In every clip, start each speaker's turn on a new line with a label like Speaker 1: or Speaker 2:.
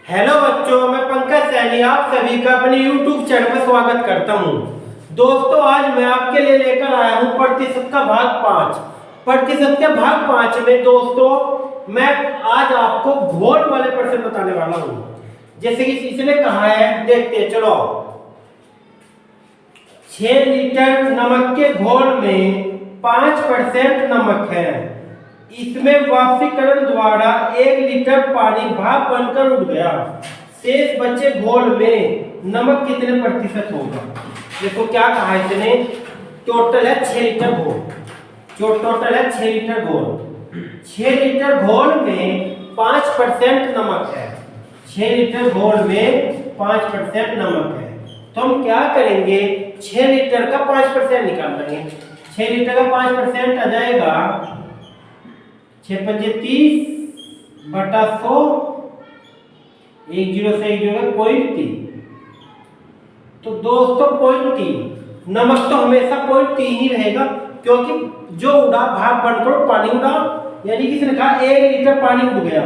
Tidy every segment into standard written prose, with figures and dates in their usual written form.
Speaker 1: Hello बच्चों, मैं पंकज सैनी आप सभी का अपने YouTube चैनल पर स्वागत करता हूं। दोस्तों, आज मैं आपके लिए लेकर आया हूं प्रतिशत का भाग 5। प्रतिशत के भाग 5 में दोस्तों मैं आज आपको घोल वाले प्रश्न बताने वाला हूं। जैसे कि इसने कहा है, देखते हैं चलो। 6 लीटर नमक के घोल में 5% नमक है। इसमें वाष्पीकरण द्वारा 1 लीटर पानी भाप बनकर उड़ गया। शेष बचे घोल में नमक कितने प्रतिशत होगा? देखो क्या कहा है इसने, टोटल है 6 लीटर घोल। जो टोटल है 6 लीटर घोल, 6 लीटर घोल में 5% नमक है। 6 लीटर घोल में 5% नमक है। तो हम क्या करेंगे, 6 लीटर का 5% निकाल लेंगे। 6 लीटर का 5% आ जाएगा 6 पंजे 30 बटा 100, 1 0 से 1 0 0.3। तो दोस्तों 0.3 नमक तो हमेशा 0.3 ही रहेगा, क्योंकि जो उड़ा भाप बनकर पानी उड़ा, यानी किसने कहा 1 लीटर पानी उड़ गया।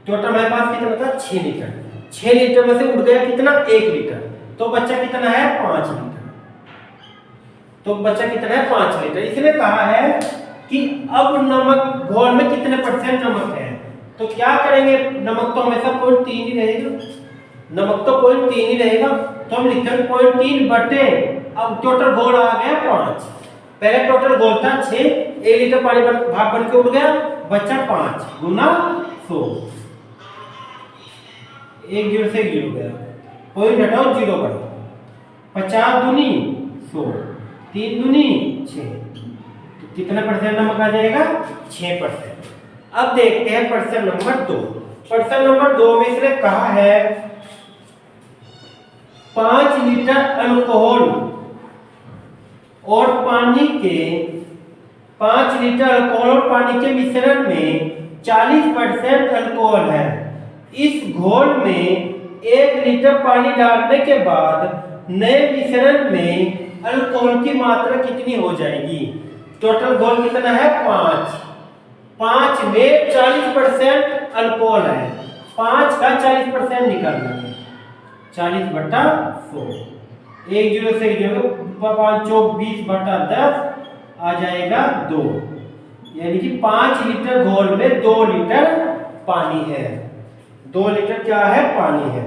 Speaker 1: टोटल हमारे पास कितना था 6 लीटर। 6 लीटर में से उड़ गया कितना 1 लीटर, तो बच्चा कितना है 5 लीटर। तो बच्चा कितना है 5 लीटर। इसने कहा है कि अब नमक घोल में कितने परसेंट नमक है। तो क्या करेंगे, नमक तो हमेशा 0.3 ही रहेगा। नमक तो 0.3 ही रहेगा, तो हम लिखेंगे 0.3 बटे, अब टोटल घोल आ गया 5। पहले टोटल घोल था 6, 1 लीटर पानी भाप बन के उड़ गया, बचा 5 गुना 100। 1 0 से 1 0 गया, पॉइंट हटाओ 0 करो। 50 दूनी 100, 3 दूनी 6, कितना परसेंट नमक आ जाएगा 6%। अब देखते हैं प्रश्न नंबर 2। प्रश्न नंबर 2 में इसने कहा है 5 लीटर अल्कोहल और पानी के 5 लीटर अल्कोहल और पानी के मिश्रण में 40% अल्कोहल है। इस घोल में 1 लीटर पानी डालने के बाद नए मिश्रण में अल्कोहल की मात्रा कितनी हो जाएगी? टोटल घोल कितना है 5 में 40% अल्कोहल है। 5 का 40% निकालना है, 40 बटा 100। 1 0 से 1 0, 5 चौक 20 बटा 10 आ जाएगा 2। यानी कि 5 लीटर घोल में 2 लीटर पानी है। 2 लीटर क्या है, पानी है,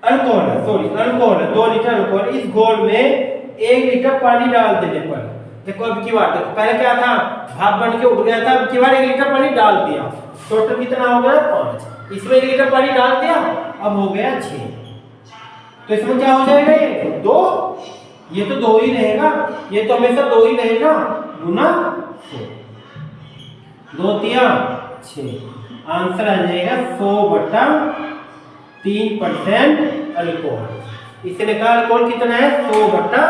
Speaker 1: अल्कोहल है, सॉरी अल्कोहल है, 2 लीटर अल्कोहल। इस घोल में 1 लीटर पानी डाल देने पर, देखो अब की बात है, पहले क्या था भाप बन के उड़ गया था, अब की बार 1 लीटर पानी डाल दिया, टोटल कितना हो गया 5। इसमें 1 लीटर पानी डाल दिया, अब हो गया 6। तो इसमें क्या हो जाएगा, ये 2, ये तो 2 ही रहेगा, ये तो हमेशा 2 ही रहेगा, गुना 100, 2 तिया 6। आंसर आ जाएगा 100 बटा 3% अल्कोहल। इसने कहा अल्कोहल कितना है 100 बटा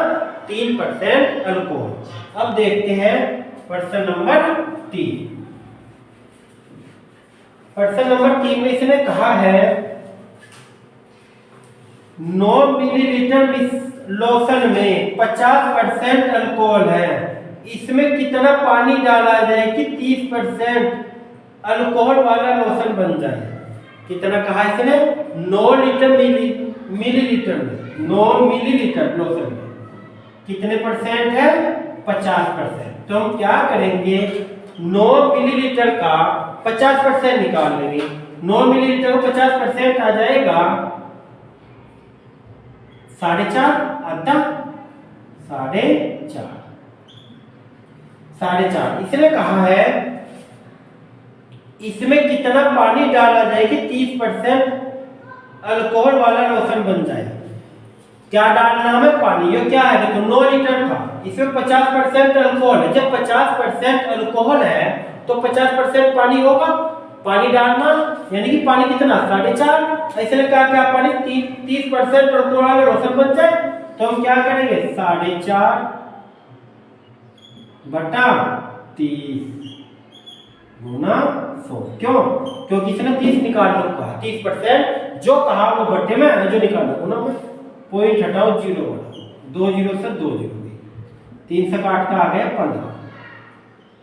Speaker 1: 3% अल्कोहल। अब देखते हैं प्रश्न नंबर 3। प्रश्न नंबर 3 में इसने कहा है 9 मिलीलीटर लोशन में 50% अल्कोहल है। इसमें कितना पानी डाला जाए कि 30% अल्कोहल वाला लोशन बन जाए? कितना कहा इसने, 9 लीटर मिलीलीटर में, 9 मिलीलीटर लोशन में कितने परसेंट है 50%। तो हम क्या करेंगे, 9 मिलीलीटर का 50% निकाल लेंगे। 9 मिलीलीटर का 50% आ जाएगा 4.5, आधा 4.5, 4.5। इसने कहा है इसमें कितना पानी डाला जाए कि 30% अल्कोहल वाला लोशन बन जाए। क्या डालना है पानी, ये क्या है, देखो 9 लीटर था, इसमें 50% अल्कोहल है। जब 50% अल्कोहल है तो 50% पानी होगा, पानी डालना, यानी कि पानी कितना 4.5। इसलिए क्या पानी 30% अल्कोहल वाला लोशन बन जाए। तो हम क्या करेंगे 4.5 बटा 30 गुना 100। क्यों, क्योंकि इसने 30 निकालने को कहा, 30% जो कहा वो बट्टे में जो निकालना गुना में, पॉइंट हटाओ 0 बटा 2 0 से 2 0, 3 से काट का आ गया 15।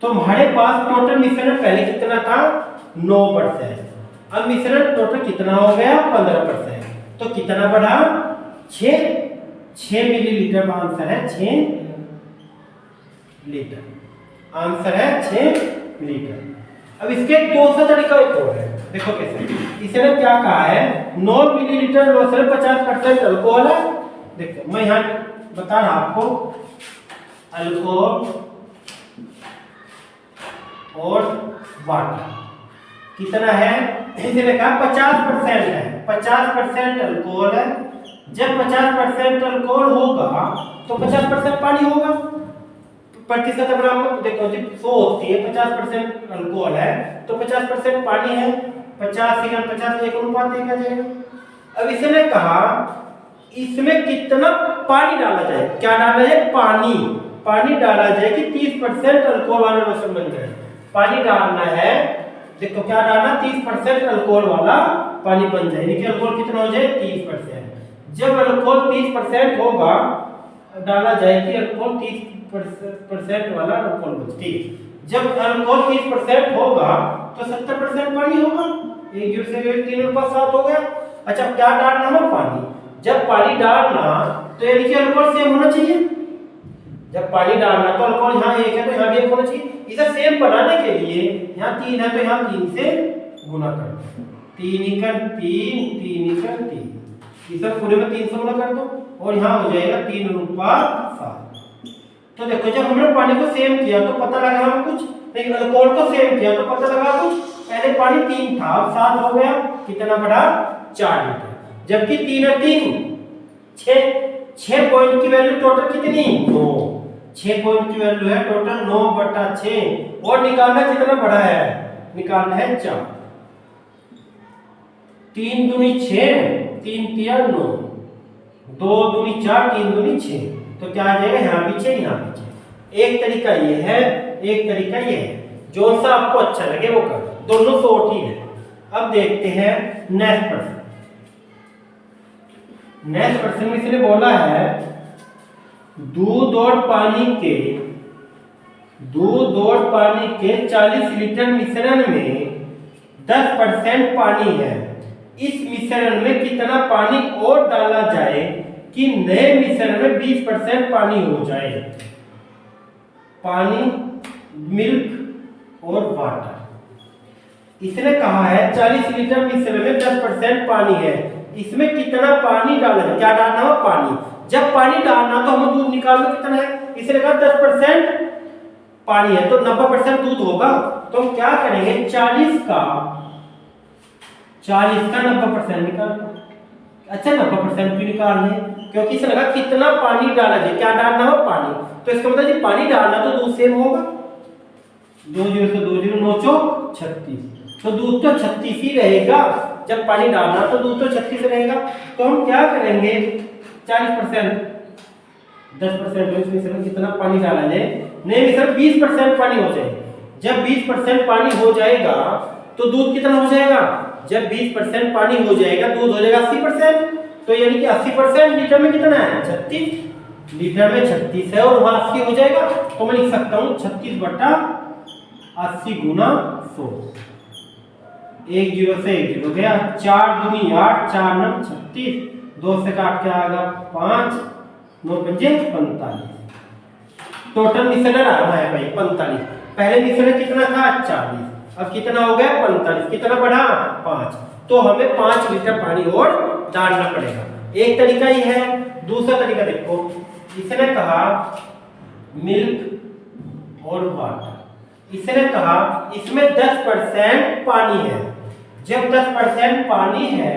Speaker 1: तो हमारे पास टोटल मिश्रण पहले कितना था 9%। अब मिश्रण टोटल कितना हो गया 15%, तो कितना बढ़ा 6 मिलीलीटर का आंसर है 6 लीटर, आंसर है 6 लीटर। अब इसके दूसरा तरीका एक और है, देखो कैसे। इसने क्या कहा है 9 मिलीलीटर लोशन 50% अल्कोहल है। देखो मैं यहाँ बता रहा आपको, अल्कोहल और वाटर कितना है, इसने कहा 50% है, 50% अल्कोहल है। जब 50% अल्कोहल होगा तो 50% पानी होगा। प्रतिशत अगर देखो जब 100 होती है, 50% अल्कोहल है तो 50% पानी है, 50 × 50 एक अनुपात देखा जाएगा। अब इसने कहा इसमें कितना पानी डाला जाए, क्या डाला जाए पानी डाला जाए कि 30% अल्कोहल वाला लोशन बन जाए। पानी डालना है, देखो क्या डालना 30% अल्कोहल वाला पानी बन जाए, यानी कि अल्कोहल कितना हो जाए 30%। जब अल्कोहल 30% होगा डाला जाए कि अल्कोहल 30% वाला अल्कोहल बचती है। जब अल्कोहल 30% होगा तो 70% पानी होगा, 1 से 3:7 हो गया। अच्छा क्या डालना है पानी, जब पानी डालना तो यानी कि अल्कोहल सेम होना चाहिए। जब पानी डालना तो अल्कोहल यहाँ 1 है तो यहाँ भी 1 होना चाहिए। इसे सेम बनाने के लिए यहाँ 3 है तो यहाँ 3 से गुना कर दो, 3 × 3 इसे पूरे में 3 से गुना कर दो और यहाँ हो जाएगा 3:7। तो देखो जब हमने पानी को सेम किया तो पता लगा हमें कुछ, नहीं अल्कोहल को सेम किया तो पता लगा कुछ। पहले पानी 3 था, अब 7 हो गया, कितना बढ़ा 4 लीटर। जबकि 3 और 3 6 पॉइंट की वैल्यू टोटल कितनी 9, 6 पॉइंट की वैल्यू है टोटल 9/6 और निकालना कितना बढ़ा है, निकालना है 4। 3 दूनी 6, 3 तिया 9, 2 दूनी 4, 3 दूनी 6, तो क्या आ जाएगा यहाँ भी 6 यहाँ भी 6। एक तरीका ये है, एक तरीका ये है, जो सा आपको अच्छा लगे वो कर, दोनों शॉर्ट ही है। अब देखते हैं नेक्स्ट प्रश्न। नेक्स्ट प्रश्न में इसने बोला है दूध और पानी के 40 लीटर मिश्रण में 10% पानी है। इस मिश्रण में कितना पानी और डाला जाए कि नए मिश्रण में 20% पानी हो जाए। पानी, मिल्क और वाटर। इसने कहा है 40 लीटर मिश्रण में 10% पानी है, इसमें कितना पानी डालना है, क्या डालना है पानी। जब पानी डालना तो हमें दूध निकालना कितना है, इसने कहा 10% पानी है तो 90% दूध होगा। तो हम क्या करेंगे 40 का 90% निकाल। अच्छा 90% क्यों निकाल लें, क्योंकि इसने कहा कितना पानी डाला जाए, क्या डालना हो पानी, तो इसका मतलब जी पानी डालना तो दूध सेम होगा। 2 0 से 2 0 9 4 36, तो दूध तो 36 ही रहेगा। जब पानी डालना तो दूध तो 36 रहेगा। तो हम क्या करेंगे 40% 10% इसमें कितना पानी डाला जाए, नहीं मिश्रण 20% पानी हो जाए। जब 20% पानी हो जाएगा तो दूध कितना हो जाएगा, जब 20% पानी हो जाएगा दूध हो जाएगा 80%। तो यानी कि 80% लीटर में कितना है 36, लीटर में 36 है और वहां 80 हो जाएगा। तो मैं लिख सकता हूँ 36/80 × 100। 1 0 से 1 0 गया, 4 दूनी 8, 4 9 36, 2 से काट के आएगा 5, 9 पंजे 45। टोटल मिश्रण आया है भाई 45। पहले मिश्रण कितना था 40, अब कितना हो गया 45, कितना बढ़ा 5। तो हमें 5 लीटर पानी और डालना पड़ेगा। एक तरीका ही है। दूसरा तरीका देखो, इसने कहा मिल्क और वाटर। इसने कहा इसमें 10% पानी है। जब 10% पानी है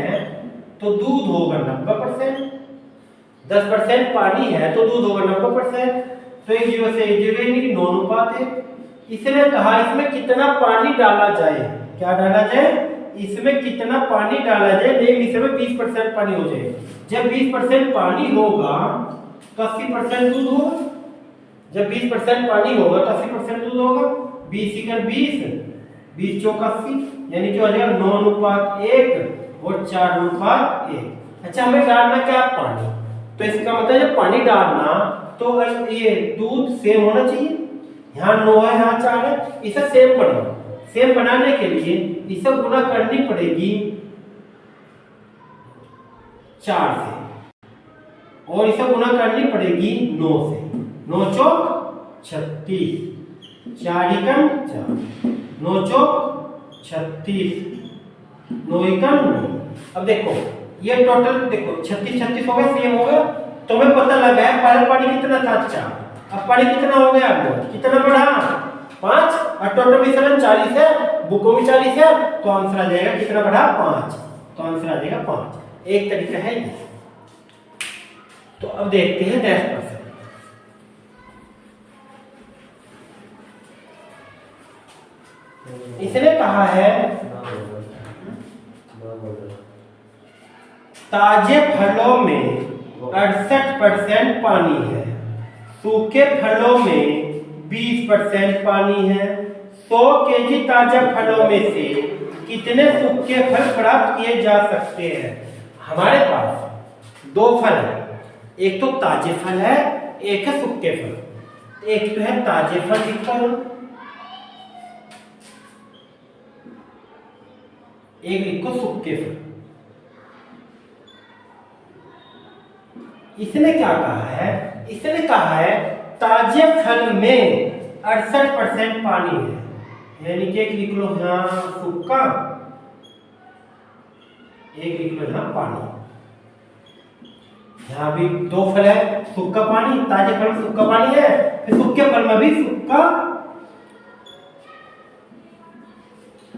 Speaker 1: तो दूध होगा 90%। 10% पानी है तो दूध होगा 90%। तो 1 0 से 1 0 यानी कि 9 अनुपात 1। इसने कहा इसमें कितना पानी डाला जाए, क्या डाला जाए, इसमें कितना पानी डाला जाए नए मिश्रण में 20% पानी हो जाए। जब 20% पानी होगा तो 80% दूध होगा। जब 20% पानी होगा तो 80% दूध होगा। 20 × 20, 20 × 4 80, यानी कि हो जाएगा 9:1 और 4:1। अच्छा हमें डालना क्या पानी, तो इसका मतलब जब पानी डालना तो ये दूध सेम होना चाहिए। यहाँ 9 है यहाँ 4 है, इसे सेम बनाओ। सेम बनाने के लिए इसे गुना करनी पड़ेगी 4 से और इसे गुना करनी पड़ेगी 9 से। 9 चौक 36, 4 एकम 4, 9 चौक 36, 9 एकम 9। अब देखो ये टोटल देखो 36 36 हो गया, सेम हो गया। तुम्हें पता लगा है पहले पानी कितना था 4, अब पानी कितना हो गया, कितना बढ़ा 5, और टोटल मिश्रण 40 है, बुकों में 40 है, तो आंसर आ जाएगा कितना बढ़ा 5, तो आंसर आ जाएगा 5। एक तरीका है ये। तो अब देखते हैं नेक्स्ट क्वेश्चन। इसने कहा है ताजे फलों में 68% पानी है, सूखे फलों में 20% पानी है। 100 केजी ताजे फलों में से कितने सूखे फल प्राप्त किए जा सकते हैं? हमारे पास 2 फल है, एक तो ताजे फल है, एक है सूखे फल। एक तो है ताजे फल लिखा है, एक लिखो सूखे फल। इसने क्या कहा है? इसने कहा है ताजे फल में 68% पानी है, यानी कि एक लिख लो यहां सूखा, एक लिख लो यहां पानी। यहाँ भी 2 फल है, सूखा पानी, ताजे फल में सूखा पानी है, फिर सूखे फल में भी सूखा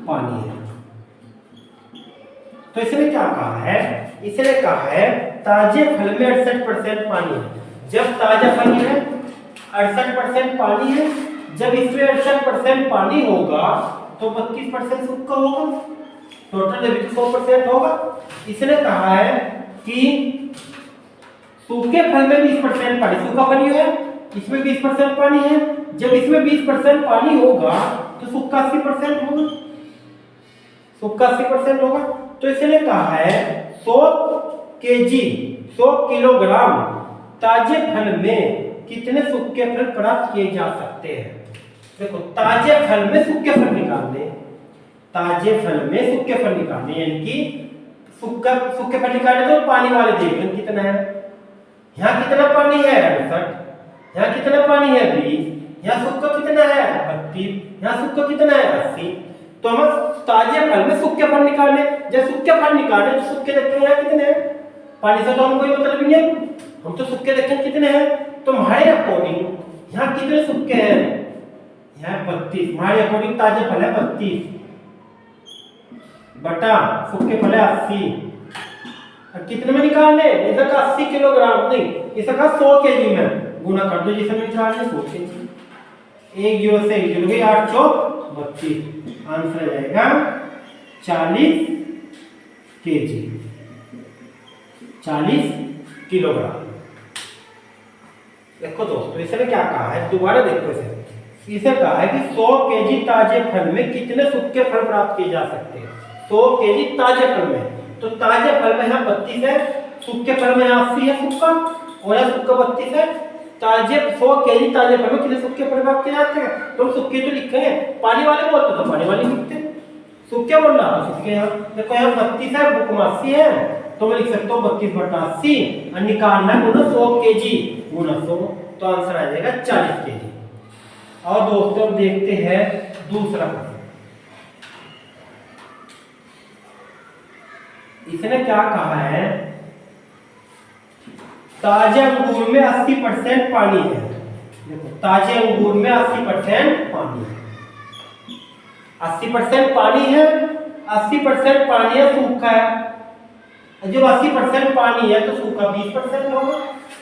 Speaker 1: पानी है। तो इसने क्या कहा है? इसने कहा है ताजे फल में 68% पानी है। जब ताजा फल है 68% पानी है, जब इसमें 68% पानी होगा तो 32% सूखा होगा, टोटल 100% होगा। इसने कहा है कि सूखे फल में 20% पानी, सूखा फल है, इसमें 20% पानी है, जब इसमें 20% पानी होगा तो सूखा 80% होगा, सूखा 80% होगा। तो इसने कहा है 100 किलोग्राम ताजे फल में कितने सूखे फल प्राप्त किए जा सकते हैं? देखो ताजे फल में सूखे फल निकालने, ताजे फल में सूखे फल निकालने, यानी कि सूखे फल निकालने तो पानी वाले देख लें कितना है। यहाँ कितना पानी है 68, यहाँ कितना पानी है 20, यहाँ सूखा कितना है 32, यहाँ सूखा कितना है 80। तो हम ताजे फल में सूखे फल निकाले, जब सूखे फल निकाले तो सूखे देखेंगे यहाँ कितने हैं, पानी से तो हम कोई मतलब नहीं है, हम तो सूखे देखेंगे कितने हैं। तो हमारे अकॉर्डिंग यहाँ कितने सूखे हैं, यहाँ 32, हमारे अकॉर्डिंग ताजे फल है 32 बटा सूखे फल है 80। कितने में निकालने? इसे का 80 किलोग्राम नहीं, इसे का 100 केजी में गुना कर दो, जिसमें निकालने 100 केजी। 1 जीरो से 1 जीरो 8 चौक 32, आंसर आएगा 40 केजी, 40 किलोग्राम। देखो दोस्तों इसने क्या कहा है, दोबारा देखो इसे कहा है कि 100 केजी ताजे फल में कितने सूखे फल प्राप्त किए जा सकते हैं? 100 केजी ताजे फल में, तो ताजे फल में यहाँ 32 है, सूखे फल में 80 है सूखा, और यहाँ सूखा 32 है। ताजे 100 केजी ताजे फल में कितने सूखे फल प्राप्त किए जाते हैं? तो सूखे तो लिखेंगे, पानी वाले बोलते तो पानी वाले लिखते, सूखे बोलना तो सूखे। यहाँ देखो यहाँ 32 है, बुक में 80 है, तो मैं लिख सकता हूँ 32 बटा 80 और निकालना है 100 केजी गुना 100, तो आंसर आ जाएगा 40 केजी। और दोस्तों देखते हैं दूसरा प्रश्न। इसने क्या कहा है? ताजे अंगूर में 80% पानी है। देखो ताजे अंगूर में 80% पानी है, 80% पानी है, 80% पानी है, सूखा है। जब 80% पानी है तो सूखा 20% होगा,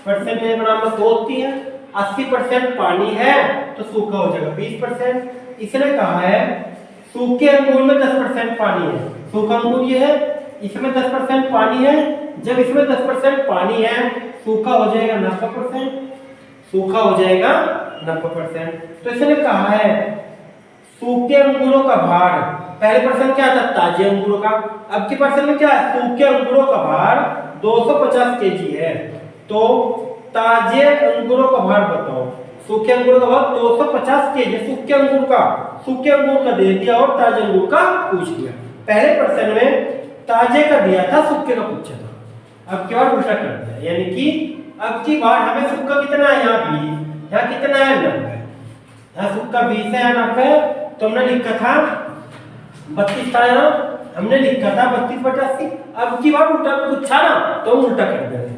Speaker 1: परसेंटेज बराबर 2 होती है। 80% पानी है तो सूखा हो जाएगा 20%। इसने कहा है सूखे अंगूर में 10% पानी है, सूखा अंगूर ये है, इसमें 10% पानी है, जब इसमें 10% पानी है सूखा हो जाएगा 90%, सूखा हो जाएगा 90%। तो इसने कहा है सूखे अंगूरों का भार, पहले परसेंट क्या था ताजे अंगूरों का, अब की परसेंट में क्या है सूखे अंगूरों का भार 250 केजी है। तो ताजे अंगूरों का भार बताओ सूखे अंगूर का भाव 250 केजी, सूखे अंगूर का दे दिया और ताजे अंगूर का पूछ लिया। पहले प्रश्न में ताजे का दिया था, सूखे का पूछा था। अब क्या उल्टा कर दिया, यानी कि अब की बार हमें सूखा कितना है, यहाँ 20, यहाँ कितना है 90, यहाँ सूखा 20 है, यहाँ 90। तो हमने लिखा था 32 था, यहाँ हमने लिखा था 32/80। अब की बार उल्टा पूछा ना तो हम उल्टा कर देंगे।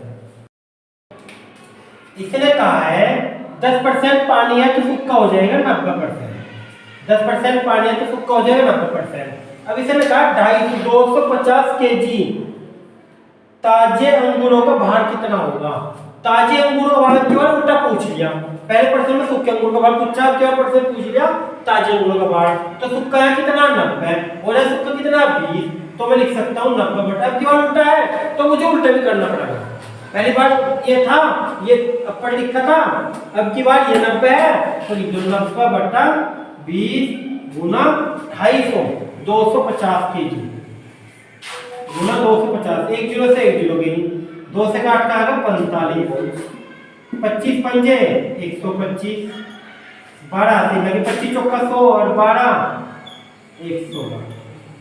Speaker 1: इसने कहा है 10% पानी है तो सूखा हो जाएगा 90%, 10% पानी है तो सूखा हो जाएगा 90%। अब इसने कहा 250 केजी ताजे अंगूरों का भार कितना होगा। ताजे अंगूरों का भार केवल उल्टा पूछ लिया, पहले प्रश्न में सूखे अंगूर का भार पूछा, क्या प्रश्न पूछ लिया ताजे अंगूरों का भार। तो सूखा है कितना 90 और है सूखा कितना 20, तो मैं लिख सकता हूँ 90 अब केवल उल्टा है तो मुझे उल्टा भी करना पड़ेगा। पहली बार ये था, ये ऊपर लिखा था, अब की बार ये 90 है तो लिख दो 90/20 गुना 250, 250 केजी गुना 250, 1 जीरो से 1 जीरो गई, 2 से 8 का आएगा 45, 25 पंजे 125, 12 से लगे 25 चौका 100 और 12 100,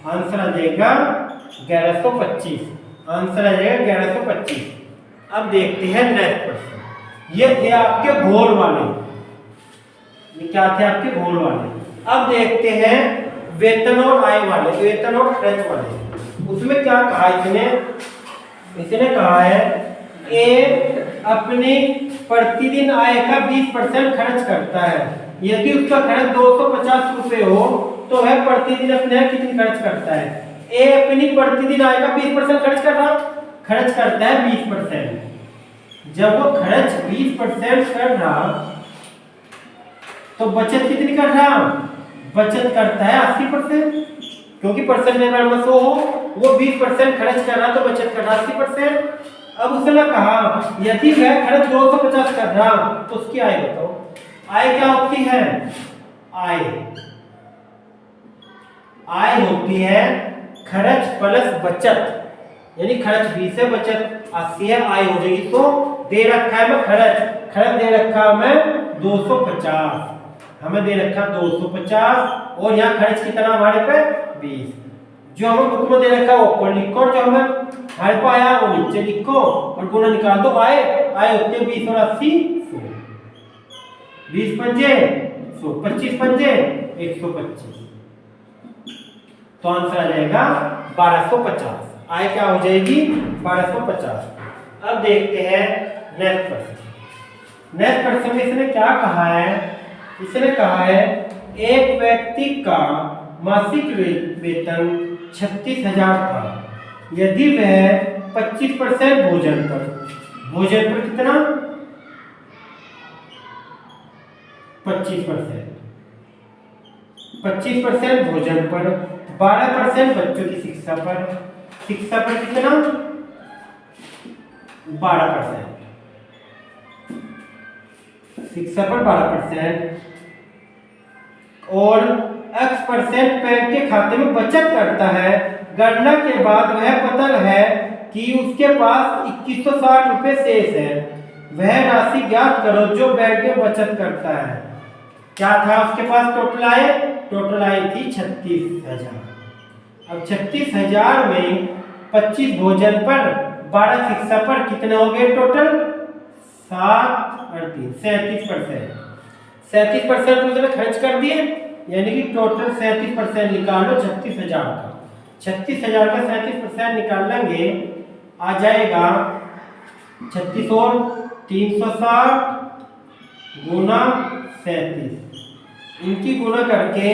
Speaker 1: आंसर आ जाएगा 1125, आंसर आ जाएगा 1125। अब देखते हैं नेक्स्ट प्रश्न। ये थे आपके घोल वाले, ये क्या थे आपके घोल वाले। अब देखते हैं वेतन और आय वाले, वेतन और खर्च वाले। उसमें क्या कहा इसने कहा है ए अपनी प्रतिदिन आय का 20% खर्च करता है। यदि उसका खर्च 250 रुपए हो तो वह प्रतिदिन अपने कितनी खर्च करता है। ए अपनी प्रतिदिन आय का 20% खर्च करता है 20%। जब वो खर्च 20% कर रहा तो बचत कितनी कर रहा, बचत करता है 80%, क्योंकि परसेंट में 100 हो, वो 20% खर्च कर रहा तो बचत कर रहा 80%। अब उसने कहा यदि वह खर्च 250 कर रहा तो उसकी आय बताओ। आय क्या होती है, आय होती है खर्च प्लस बचत, यानी खर्च 20 है बचत 80 है, आय हो जाएगी। तो दे रखा है मैं खर्च दे रखा मैं 250, हमें दे रखा 250 और यहाँ खर्च कितना हमारे पे 20। जो हमें बुक में दे रखा है वो ऊपर लिखो और जो हमें हमारे पे आया वो नीचे लिखो और गुना निकाल दो। आय होते 20 और 80 100, 20 पंजे 100, 25 पंजे 125, तो आंसर आ जाएगा 1250। आय क्या हो जाएगी 1250। अब देखते हैं नेक्स्ट प्रश्न। नेक्स्ट प्रश्न में इसने क्या कहा है, इसने कहा है एक व्यक्ति का मासिक वेतन 36,000 था। यदि वह 25% भोजन पर कितना 25% भोजन पर, 12% बच्चों की शिक्षा पर कितना 12%, शिक्षा पर 12% और X% बैंक के खाते में बचत करता है। गणना के बाद वह पता है कि उसके पास 2160 रुपए शेष है। वह राशि ज्ञात करो जो बैंक में बचत करता है। क्या था उसके पास टोटल आय थी 36,000। अब 36,000 में 25 भोजन पर 12 शिक्षा पर कितने हो गए टोटल 7 और 3 37%। 37% उसने खर्च कर दिए, यानी कि टोटल 37% निकाल लो 36,000 का। 36,000 का 37% निकाल लेंगे आ जाएगा 36 और 360 गुना 37, इनकी गुना करके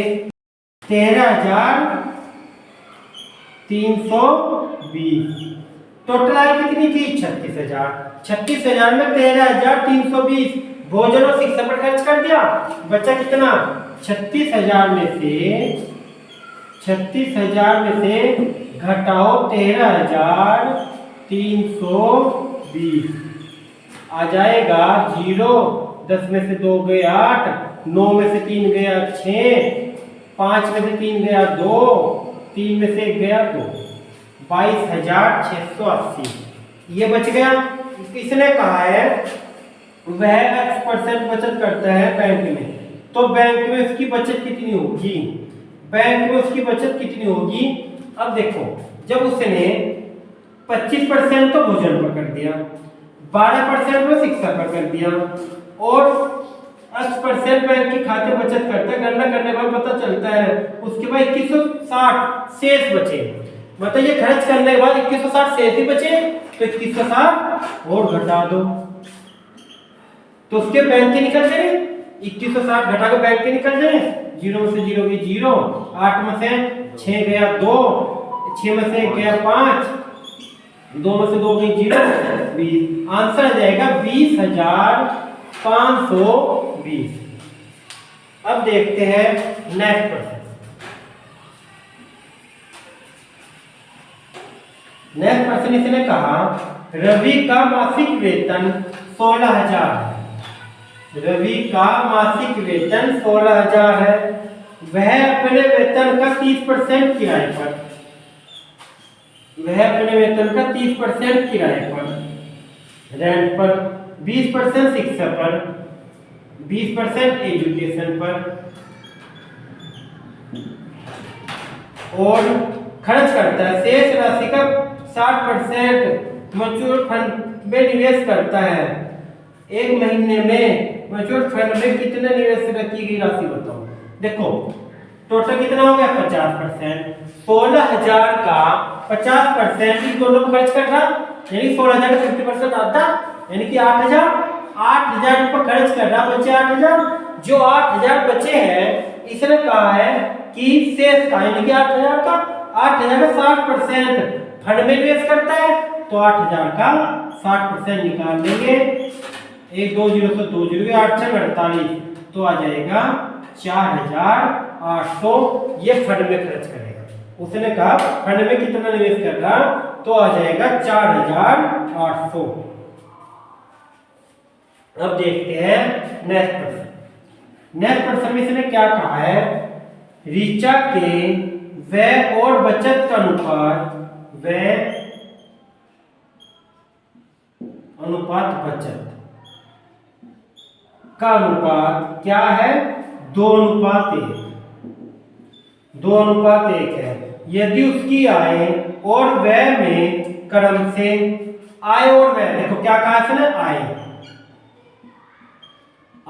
Speaker 1: 13,320। टोटल आय कितनी थी 36,000। 36,000 में 13,320 भोजन और शिक्षा पर खर्च कर दिया, बचा कितना 36,000 में से घटाओ 13,320, आ जाएगा 0, 10 में से 2 गए 8, 9 में से 3 गया 6, 5 में से 3 गया 2, 3 में से 1 गया 2, 22,680 ये बच गया। इसने कहा है वह X% बचत करता है बैंक में, तो बैंक में उसकी बचत कितनी होगी? बैंक में उसकी बचत कितनी होगी? अब देखो, जब उसने 25% तो भोजन पर कर दिया, 12% वो शिक्षा पर कर दिया और 80% बैंक के खाते बचत करता है, गणना करने के बाद पता चलता है उसके बाद 2160 शेष बचे। मतलब ये खर्च करने के बाद 2160 शेष ही बचे, तो 2160 और घटा दो, तो उसके बैंक के निकल जाए। 2160 घटा के बैंक के निकल जाए। 0 में से 0 गई 0, 8 में से 6 गया 2, 6 में से गया 5, 2 में से 2 गई 0, 20। आंसर आ जाएगा 20,520। अब देखते हैं नेक्स्ट क्वेश्चन। नेक्स्ट क्वेश्चन इसने कहा रवि का मासिक वेतन 16,000 है। रवि का मासिक वेतन 16,000 है। वह अपने वेतन का 30% किराए पर, वह अपने वेतन का 30% किराए पर, रेंट पर, 20% शिक्षा पर, 20% एजुकेशन पर और खर्च करता है। शेष राशि का 60% म्यूचुअल फंड में निवेश करता है। एक महीने में म्यूचुअल फंड में कितने निवेश की गई राशि बताओ। देखो टोटल कितना हो गया 50%। 16,000 का 50% इन दोनों पर खर्च कर रहा, यानी 16,000 का 50% आता, यानी कि 8,000 रुपये खर्च कर रहा, बचे 8,000। जो 8,000 बचे हैं इसने कहा है कि शेष का, यानी कि 8,000 का 60% फंड में निवेश करता है, तो 8,000 का 60% निकाल लेंगे। 1 2 0 से 2 0 8 से 48, तो आ जाएगा 4,800। ये फंड में खर्च करेगा। उसने कहा फंड में कितना निवेश कर रहा, तो आ जाएगा 4,800। अब देखते हैं नेक्स्ट प्रश्न। नेक्स्ट प्रश्न में इसने क्या कहा है, ऋचा के व्यय और बचत का अनुपात, व्यय अनुपात बचत का अनुपात क्या है? 2:1। 2:1 है। यदि उसकी आय और व्यय में क्रम से, आय और व्यय, देखो क्या कहा इसने,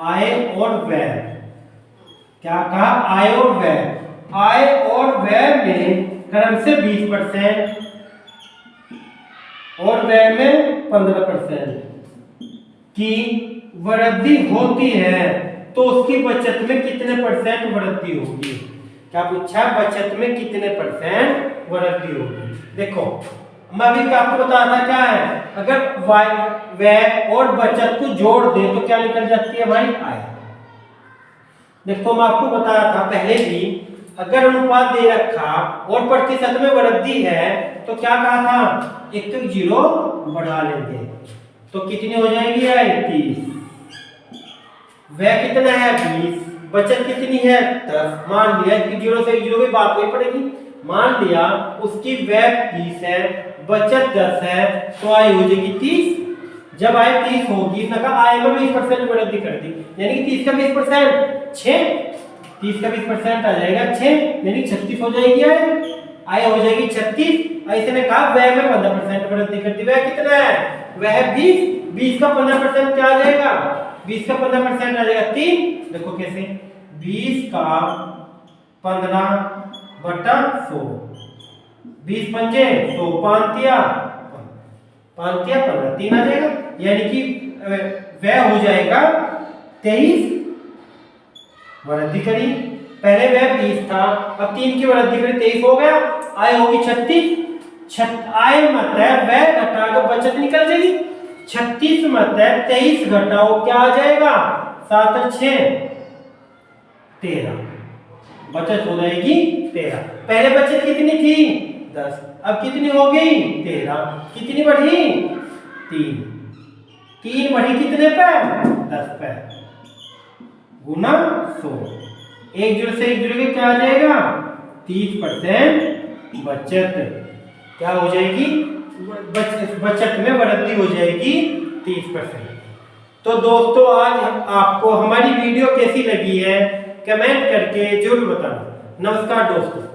Speaker 1: आय और व्यय, क्या कहा, आय और व्यय, आय और व्यय में क्रम से 20% और व्यय में 15% की वृद्धि होती है, तो उसकी बचत में कितने % वृद्धि होगी? क्या पूछा, बचत में कितने % वृद्धि होगी? देखो मैं अभी आपको बताया था क्या है, अगर व्यय और बचत को जोड़ दे तो क्या निकल जाती है भाई, आय। देखो मैं आपको बताया था पहले भी, अगर अनुपात दे रखा और प्रतिशत में वृद्धि है तो क्या कहा था, एक 0 बढ़ा लेंगे, तो कितनी हो जाएगी आय, 30। व्यय कितना है, 20। बचत कितनी है, 10। मान लिया कि 0 से 0 की बात नहीं पड़ेगी, मान लिया उसकी व्यय 20 है, बचत 10 है, तो आय हो जाएगी 30। जब आय 30 होगी, आय में 20% वृद्धि कर दी, यानी कि 30 का 20% 6, 30 का 20% आ जाएगा 6, यानी 36 हो जाएगी आय हो जाएगी 36। ऐसे ने कहा व्यय में 15% वृद्धि कर दी। व्यय कितना है, वह 20 का 15% क्या आ जाएगा, 20 का 15% आ जाएगा 3। देखो कैसे, 20 का 15/100, 20 पंजे 100, 5 15, 3 आ जाएगा, यानी कि व्यय हो जाएगा 23। वृद्धि करी, पहले व्यय 20 था, अब 3 की वृद्धि करी, 23 हो गया, आय होगी 36। आय मत है व्यय घटाकर बचत निकल जाएगी। 36 मत है 23 घटाओ क्या आ जाएगा, 7 और 6 13, बचत हो जाएगी 13। पहले बचत कितनी थी, 10, अब कितनी हो गई, 13। कितनी बढ़ी, 3 बढ़ी कितने पे, 10 पे, गुना 100। 1 0 से 1 0 के क्या आ जाएगा, 30% बचत क्या हो जाएगी, बचत में वृद्धि हो जाएगी 30%। तो दोस्तों आज आपको हमारी वीडियो कैसी लगी है कमेंट करके जरूर बताना। नमस्कार दोस्तों।